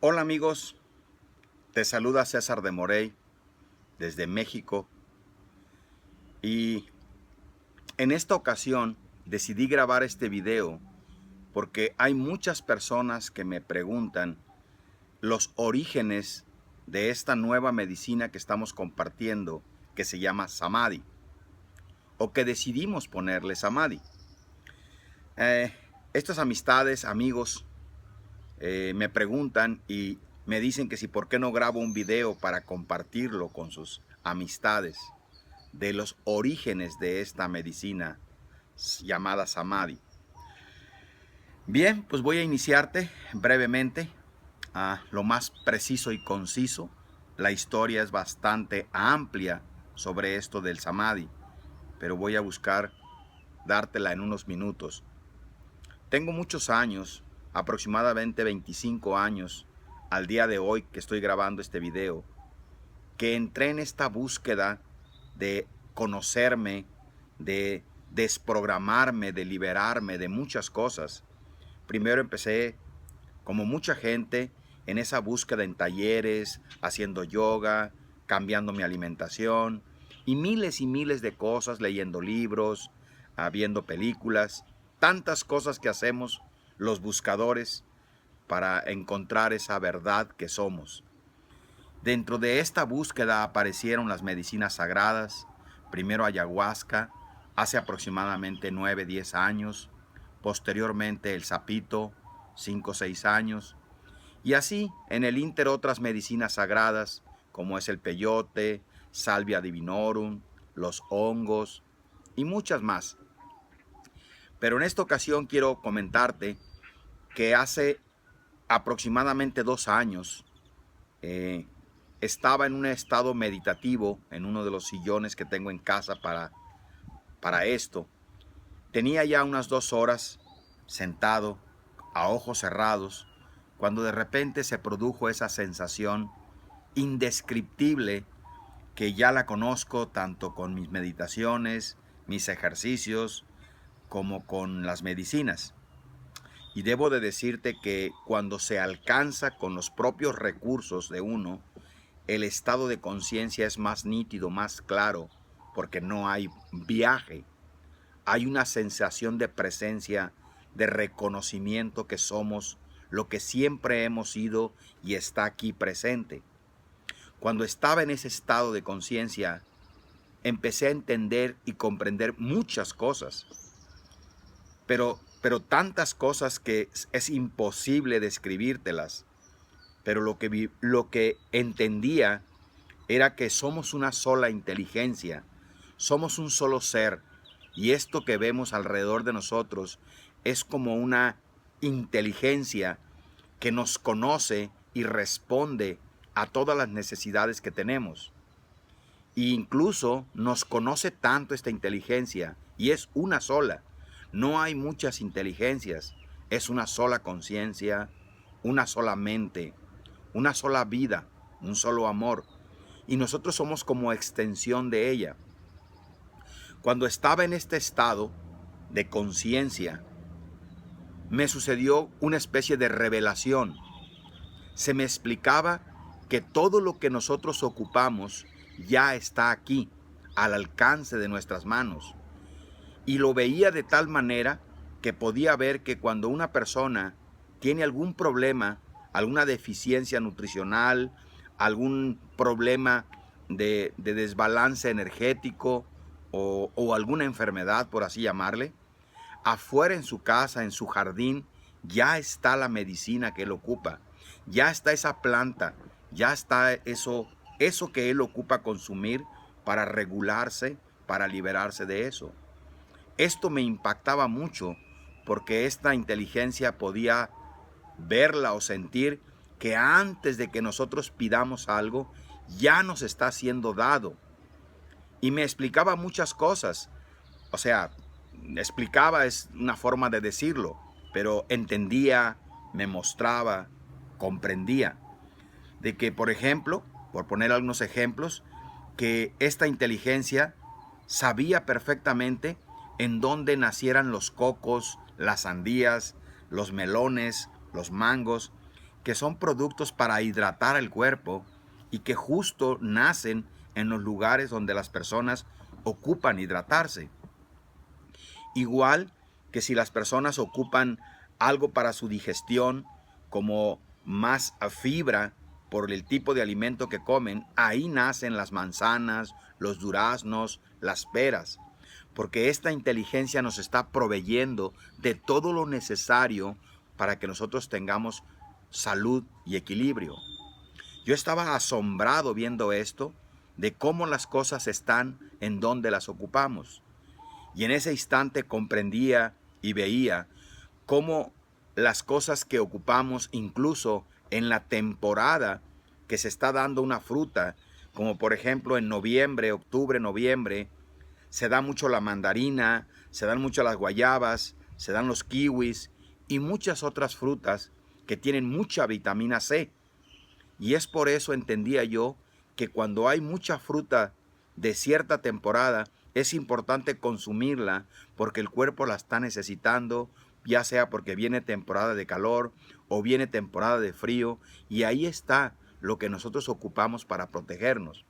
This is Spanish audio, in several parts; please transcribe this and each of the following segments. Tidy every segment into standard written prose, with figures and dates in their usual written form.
Hola amigos, te saluda César de Morey desde México y en esta ocasión decidí grabar este video porque hay muchas personas que me preguntan los orígenes de esta nueva medicina que estamos compartiendo que se llama Samadhi o que decidimos ponerle Samadhi. Estas amistades, amigos, me preguntan y me dicen que si por qué no grabo un video para compartirlo con sus amistades de los orígenes de esta medicina llamada Samadhi. Bien, pues voy a iniciarte brevemente, a lo más preciso y conciso. La historia es bastante amplia sobre esto del Samadhi, pero voy a buscar dártela en unos minutos. Tengo muchos años, aproximadamente 25 años, al día de hoy que estoy grabando este video, que entré en esta búsqueda de conocerme, de desprogramarme, de liberarme de muchas cosas. Primero empecé, como mucha gente, en esa búsqueda en talleres, haciendo yoga, cambiando mi alimentación y miles de cosas, leyendo libros, viendo películas, tantas cosas que hacemos los buscadores para encontrar esa verdad que somos. Dentro de esta búsqueda aparecieron las medicinas sagradas, primero ayahuasca, hace aproximadamente 9-10 años, posteriormente el sapito, 5-6 años, y así en el ínter otras medicinas sagradas, como es el peyote, salvia divinorum, los hongos y muchas más. Pero en esta ocasión quiero comentarte que hace aproximadamente 2 años, estaba en un estado meditativo en uno de los sillones que tengo en casa para esto. Tenía ya unas 2 horas sentado a ojos cerrados cuando de repente se produjo esa sensación indescriptible que ya la conozco tanto con mis meditaciones, mis ejercicios, como con las medicinas. Y debo de decirte que cuando se alcanza con los propios recursos de uno, el estado de conciencia es más nítido, más claro, porque no hay viaje. Hay una sensación de presencia, de reconocimiento que somos lo que siempre hemos sido y está aquí presente. Cuando estaba en ese estado de conciencia, empecé a entender y comprender muchas cosas, pero tantas cosas que es imposible describírtelas. Pero lo que entendía era que somos una sola inteligencia, somos un solo ser, y esto que vemos alrededor de nosotros es como una inteligencia que nos conoce y responde a todas las necesidades que tenemos. E incluso nos conoce tanto esta inteligencia, y es una sola. No hay muchas inteligencias, es una sola conciencia, una sola mente, una sola vida, un solo amor. Y nosotros somos como extensión de ella. Cuando estaba en este estado de conciencia, me sucedió una especie de revelación. Se me explicaba que todo lo que nosotros ocupamos ya está aquí, al alcance de nuestras manos. Y lo veía de tal manera que podía ver que cuando una persona tiene algún problema, alguna deficiencia nutricional, algún problema de desbalance energético o alguna enfermedad, por así llamarle, afuera en su casa, en su jardín, ya está la medicina que él ocupa, ya está esa planta, ya está eso que él ocupa consumir para regularse, para liberarse de eso. Esto me impactaba mucho porque esta inteligencia podía verla o sentir que antes de que nosotros pidamos algo, ya nos está siendo dado. Y me explicaba muchas cosas. O sea, explicaba es una forma de decirlo, pero entendía, me mostraba, comprendía. De que, por ejemplo, por poner algunos ejemplos, que esta inteligencia sabía perfectamente en dónde nacieran los cocos, las sandías, los melones, los mangos, que son productos para hidratar el cuerpo y que justo nacen en los lugares donde las personas ocupan hidratarse. Igual que si las personas ocupan algo para su digestión, como más fibra por el tipo de alimento que comen, ahí nacen las manzanas, los duraznos, las peras, porque esta inteligencia nos está proveyendo de todo lo necesario para que nosotros tengamos salud y equilibrio. Yo estaba asombrado viendo esto, de cómo las cosas están en donde las ocupamos. Y en ese instante comprendía y veía cómo las cosas que ocupamos, incluso en la temporada que se está dando una fruta, como por ejemplo en noviembre, octubre, noviembre, se da mucho la mandarina, se dan mucho las guayabas, se dan los kiwis y muchas otras frutas que tienen mucha vitamina C. Y es por eso entendía yo que cuando hay mucha fruta de cierta temporada, es importante consumirla porque el cuerpo la está necesitando, ya sea porque viene temporada de calor o viene temporada de frío, y ahí está lo que nosotros ocupamos para protegernos.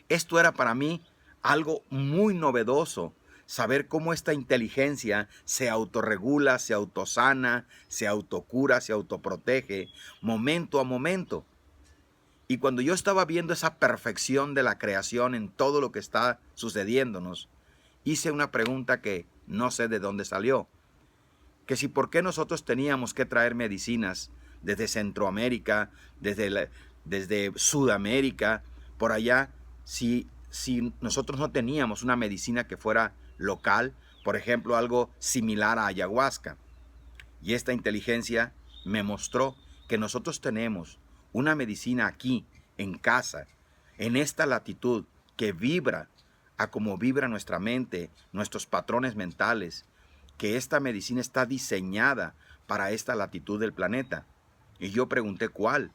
Esto era para mí algo muy novedoso, saber cómo esta inteligencia se autorregula, se autosana, se autocura, se autoprotege momento a momento. Y cuando yo estaba viendo esa perfección de la creación en todo lo que está sucediéndonos, hice una pregunta que no sé de dónde salió. Que si por qué nosotros teníamos que traer medicinas desde Centroamérica, desde Sudamérica, por allá, si nosotros no teníamos una medicina que fuera local, por ejemplo, algo similar a ayahuasca. Y esta inteligencia me mostró que nosotros tenemos una medicina aquí, en casa, en esta latitud, que vibra a como vibra nuestra mente, nuestros patrones mentales, que esta medicina está diseñada para esta latitud del planeta. Y yo pregunté cuál.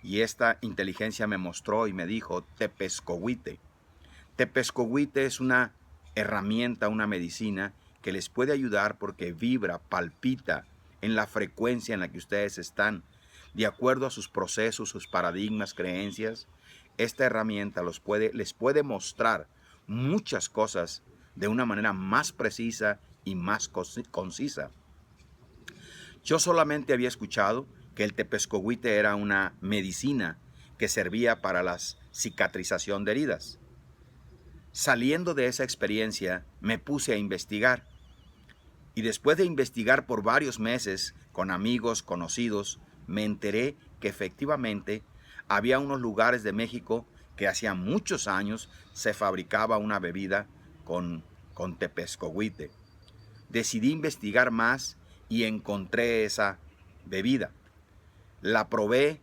Y esta inteligencia me mostró y me dijo tepezcohuite. Tepezcohuite es una herramienta, una medicina que les puede ayudar porque vibra, palpita en la frecuencia en la que ustedes están, de acuerdo a sus procesos, sus paradigmas, creencias. Esta herramienta les puede mostrar muchas cosas de una manera más precisa y más concisa. Yo solamente había escuchado que el tepezcohuite era una medicina que servía para la cicatrización de heridas. Saliendo de esa experiencia, me puse a investigar. Y después de investigar por varios meses con amigos, conocidos, me enteré que efectivamente había unos lugares de México que hacía muchos años se fabricaba una bebida con tepezcohuite. Decidí investigar más y encontré esa bebida. La probé,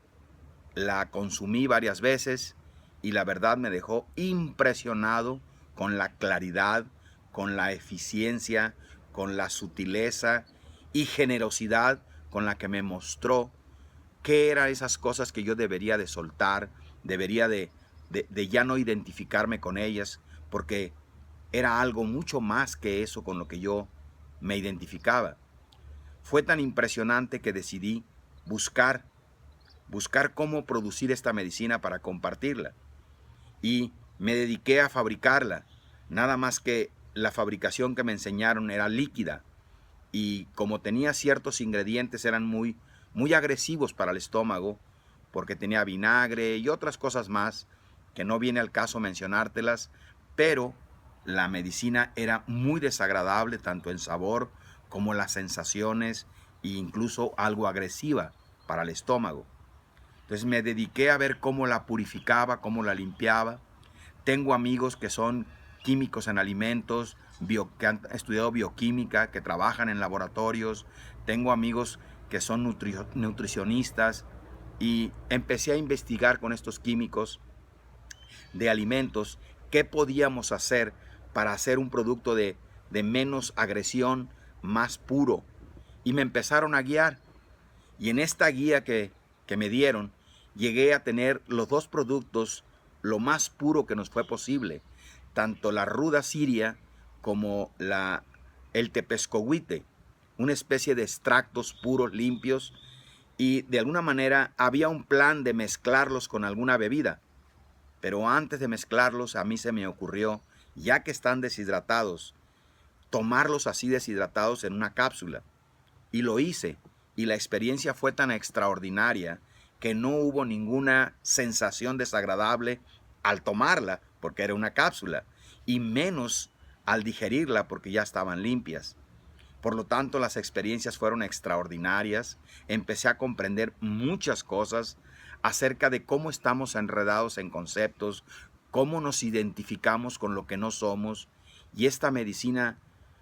la consumí varias veces y la verdad me dejó impresionado con la claridad, con la eficiencia, con la sutileza y generosidad con la que me mostró qué eran esas cosas que yo debería de soltar, debería de ya no identificarme con ellas, porque era algo mucho más que eso con lo que yo me identificaba. Fue tan impresionante que decidí buscar cómo producir esta medicina para compartirla. Y me dediqué a fabricarla. Nada más que la fabricación que me enseñaron era líquida. Y como tenía ciertos ingredientes, eran muy agresivos para el estómago, porque tenía vinagre y otras cosas más que no viene al caso mencionártelas, pero la medicina era muy desagradable tanto en sabor como las sensaciones e incluso algo agresiva para el estómago. Entonces me dediqué a ver cómo la purificaba, cómo la limpiaba. Tengo amigos que son químicos en alimentos, que han estudiado bioquímica, que trabajan en laboratorios. Tengo amigos que son nutricionistas y empecé a investigar con estos químicos de alimentos qué podíamos hacer para hacer un producto de menos agresión, más puro. Y me empezaron a guiar. Y en esta guía que me dieron, llegué a tener los dos productos lo más puro que nos fue posible, tanto la ruda siria como el tepezcohuite, una especie de extractos puros, limpios, y de alguna manera había un plan de mezclarlos con alguna bebida. Pero antes de mezclarlos, a mí se me ocurrió, ya que están deshidratados, tomarlos así deshidratados en una cápsula. Y lo hice, y la experiencia fue tan extraordinaria que no hubo ninguna sensación desagradable al tomarla, porque era una cápsula, y menos al digerirla, porque ya estaban limpias. Por lo tanto, las experiencias fueron extraordinarias. Empecé a comprender muchas cosas acerca de cómo estamos enredados en conceptos, cómo nos identificamos con lo que no somos. Y esta medicina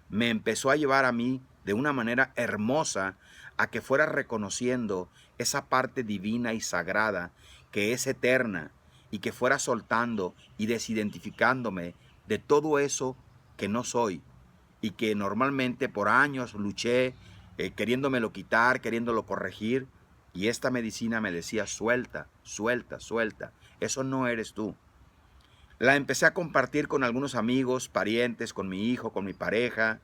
me empezó a llevar a mí de una manera hermosa a que fuera reconociendo esa parte divina y sagrada que es eterna, y que fuera soltando y desidentificándome de todo eso que no soy, y que normalmente por años luché queriéndomelo quitar, queriéndolo corregir, y esta medicina me decía: suelta, suelta, suelta, eso no eres tú. La empecé a compartir con algunos amigos, parientes, con mi hijo, con mi pareja,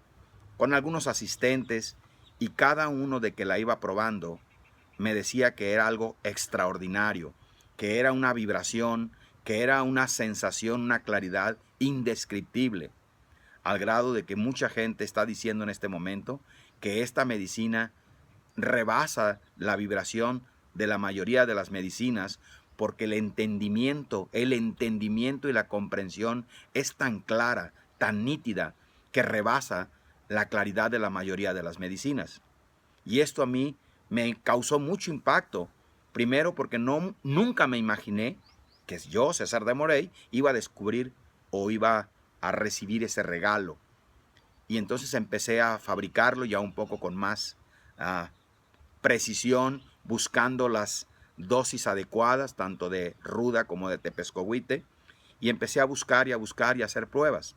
con algunos asistentes, y cada uno de que la iba probando me decía que era algo extraordinario, que era una vibración, que era una sensación, una claridad indescriptible, al grado de que mucha gente está diciendo en este momento que esta medicina rebasa la vibración de la mayoría de las medicinas, porque el entendimiento y la comprensión es tan clara, tan nítida, que rebasa la claridad de la mayoría de las medicinas. Y esto a mí me causó mucho impacto. Primero porque nunca me imaginé que yo, César de Morey, iba a descubrir o iba a recibir ese regalo. Y entonces empecé a fabricarlo ya un poco con más precisión, buscando las dosis adecuadas, tanto de ruda como de tepescohuite, y empecé a buscar y a buscar y a hacer pruebas.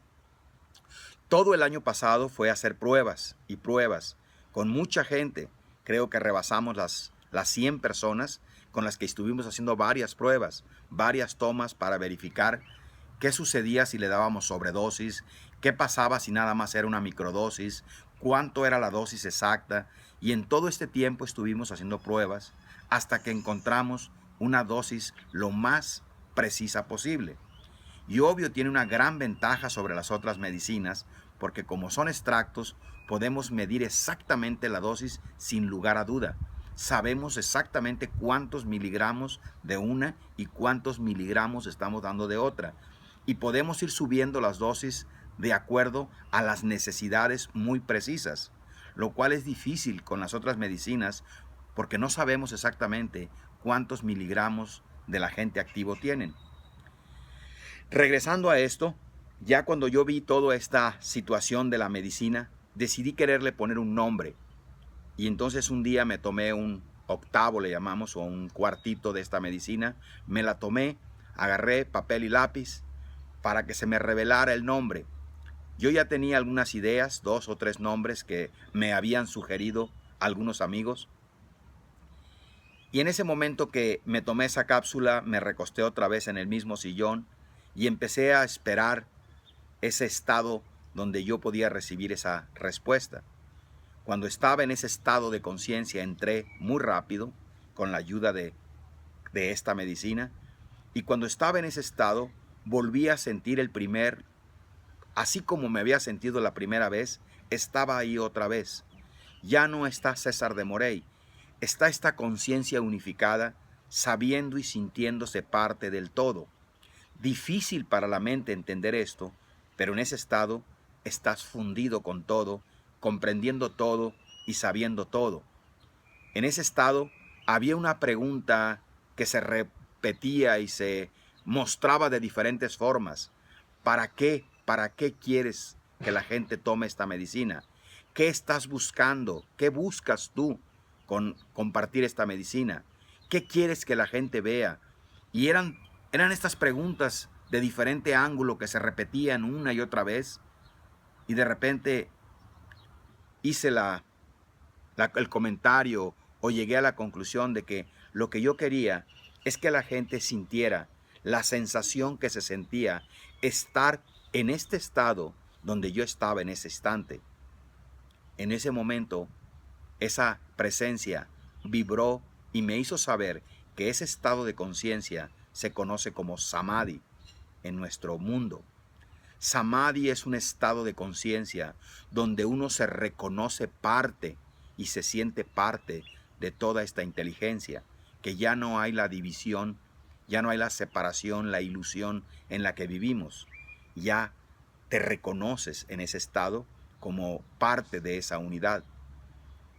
Todo el año pasado fue a hacer pruebas y pruebas con mucha gente. Creo que rebasamos las 100 personas con las que estuvimos haciendo varias pruebas, varias tomas para verificar qué sucedía si le dábamos sobredosis, qué pasaba si nada más era una microdosis, cuánto era la dosis exacta. Y en todo este tiempo estuvimos haciendo pruebas hasta que encontramos una dosis lo más precisa posible. Y obvio tiene una gran ventaja sobre las otras medicinas, porque como son extractos, podemos medir exactamente la dosis sin lugar a duda. Sabemos exactamente cuántos miligramos de una y cuántos miligramos estamos dando de otra. Y podemos ir subiendo las dosis de acuerdo a las necesidades muy precisas, lo cual es difícil con las otras medicinas, porque no sabemos exactamente cuántos miligramos del agente activo tienen. Regresando a esto, ya cuando yo vi toda esta situación de la medicina, decidí quererle poner un nombre. Y entonces un día me tomé un octavo, le llamamos, o un cuartito de esta medicina, me la tomé, agarré papel y lápiz para que se me revelara el nombre. Yo ya tenía algunas ideas, 2 o 3 nombres que me habían sugerido algunos amigos. Y en ese momento que me tomé esa cápsula, me recosté otra vez en el mismo sillón y empecé a esperar ese estado donde yo podía recibir esa respuesta. Cuando estaba en ese estado de conciencia, entré muy rápido con la ayuda de esta medicina, y cuando estaba en ese estado volví a sentir así como me había sentido la primera vez, estaba ahí otra vez. Ya no está César de Morey, está esta conciencia unificada, sabiendo y sintiéndose parte del todo. Difícil para la mente entender esto, pero en ese estado estás fundido con todo, comprendiendo todo y sabiendo todo. En ese estado había una pregunta que se repetía y se mostraba de diferentes formas. ¿Para qué? ¿Para qué quieres que la gente tome esta medicina? ¿Qué estás buscando? ¿Qué buscas tú con compartir esta medicina? ¿Qué quieres que la gente vea? Y eran estas preguntas de diferente ángulo que se repetían una y otra vez, y de repente hice el comentario o llegué a la conclusión de que lo que yo quería es que la gente sintiera la sensación que se sentía estar en este estado donde yo estaba en ese instante. En ese momento, esa presencia vibró y me hizo saber que ese estado de conciencia se conoce como samadhi en nuestro mundo. Samadhi es un estado de conciencia donde uno se reconoce parte y se siente parte de toda esta inteligencia, que ya no hay la división, ya no hay la separación, la ilusión en la que vivimos. Ya te reconoces en ese estado como parte de esa unidad.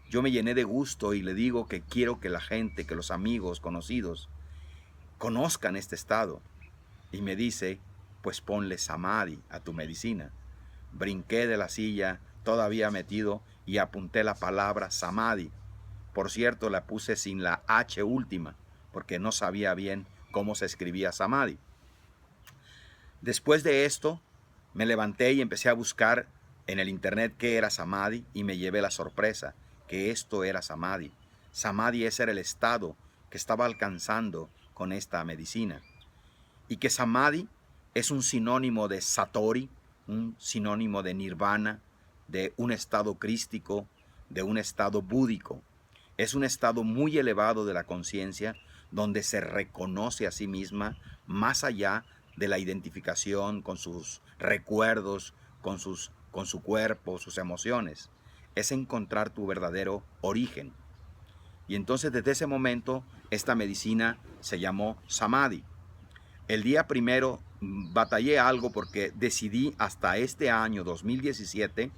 Yo me llené de gusto y le digo que quiero que la gente, que los amigos, conocidos, conozcan este estado. Y me dice, pues ponle samadhi a tu medicina. Brinqué de la silla, todavía metido, y apunté la palabra samadhi. Por cierto, la puse sin la H última, porque no sabía bien cómo se escribía samadhi. Después de esto, me levanté y empecé a buscar en el internet qué era samadhi y me llevé la sorpresa que esto era samadhi. Samadhi ese era el estado que estaba alcanzando con esta medicina. Y que samadhi es un sinónimo de satori, un sinónimo de nirvana, de un estado crístico, de un estado búdico. Es un estado muy elevado de la conciencia donde se reconoce a sí misma más allá de la identificación con sus recuerdos, con su cuerpo, sus emociones. Es encontrar tu verdadero origen. Y entonces desde ese momento esta medicina se llamó samadhi. El día primero batallé algo porque decidí hasta este año 2017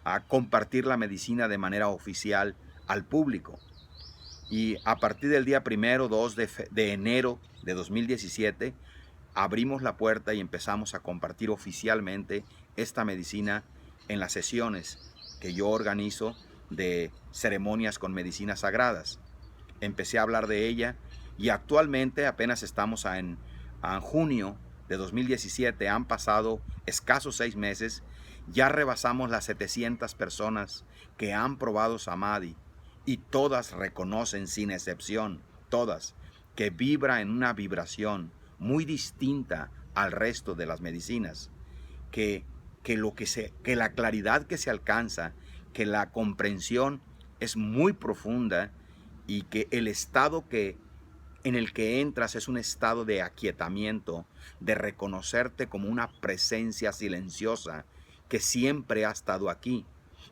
a compartir la medicina de manera oficial al público. Y a partir del día primero, 2 de enero de 2017, abrimos la puerta y empezamos a compartir oficialmente esta medicina en las sesiones que yo organizo de ceremonias con medicinas sagradas. Empecé a hablar de ella y actualmente apenas estamos en junio de 2017, han pasado escasos 6 meses, ya rebasamos las 700 personas que han probado samadhi y todas reconocen sin excepción, todas, que vibra en una vibración muy distinta al resto de las medicinas, que la claridad que se alcanza, que la comprensión es muy profunda y que el estado en el que entras es un estado de aquietamiento, de reconocerte como una presencia silenciosa que siempre ha estado aquí,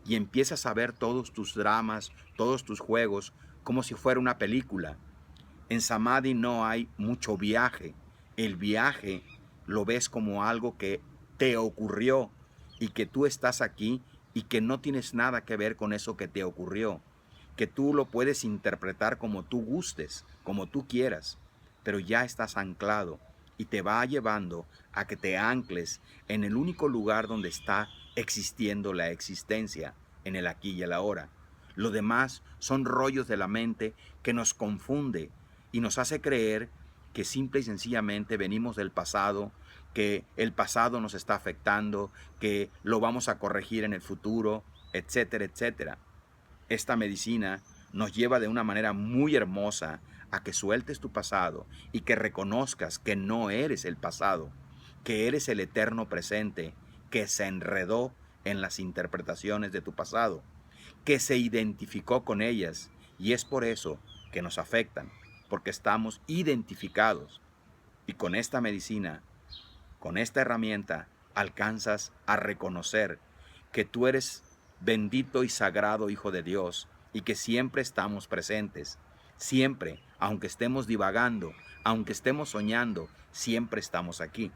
y empiezas a ver todos tus dramas, todos tus juegos, como si fuera una película. En samadhi no hay mucho viaje. El viaje lo ves como algo que te ocurrió y que tú estás aquí y que no tienes nada que ver con eso que te ocurrió, que tú lo puedes interpretar como tú gustes, como tú quieras, pero ya estás anclado y te va llevando a que te ancles en el único lugar donde está existiendo la existencia, en el aquí y el ahora. Lo demás son rollos de la mente que nos confunde y nos hace creer que simple y sencillamente venimos del pasado, que el pasado nos está afectando, que lo vamos a corregir en el futuro, etcétera, etcétera. Esta medicina nos lleva de una manera muy hermosa a que sueltes tu pasado y que reconozcas que no eres el pasado, que eres el eterno presente que se enredó en las interpretaciones de tu pasado, que se identificó con ellas, y es por eso que nos afectan, porque estamos identificados. Y con esta medicina, con esta herramienta, alcanzas a reconocer que tú eres bendito y sagrado Hijo de Dios y que siempre estamos presentes. Siempre, aunque estemos divagando, aunque estemos soñando, siempre estamos aquí.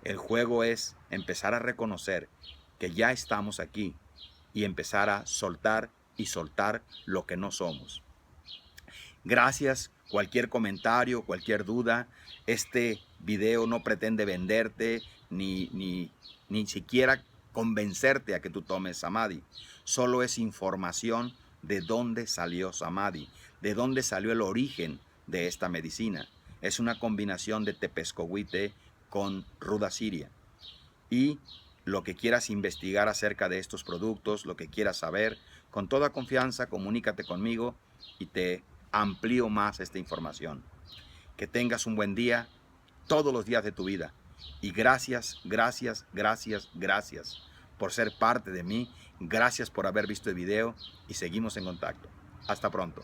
El juego es empezar a reconocer que ya estamos aquí y empezar a soltar y soltar lo que no somos. Gracias. Cualquier comentario, cualquier duda, este video no pretende venderte ni siquiera convencerte a que tú tomes samadhi. Solo es información de dónde salió samadhi, de dónde salió el origen de esta medicina. Es una combinación de tepescohuite con ruda siria. Y lo que quieras investigar acerca de estos productos, lo que quieras saber, con toda confianza comunícate conmigo y te amplío más esta información. Que tengas un buen día todos los días de tu vida. Y gracias, gracias, gracias, gracias por ser parte de mí. Gracias por haber visto el video y seguimos en contacto. Hasta pronto.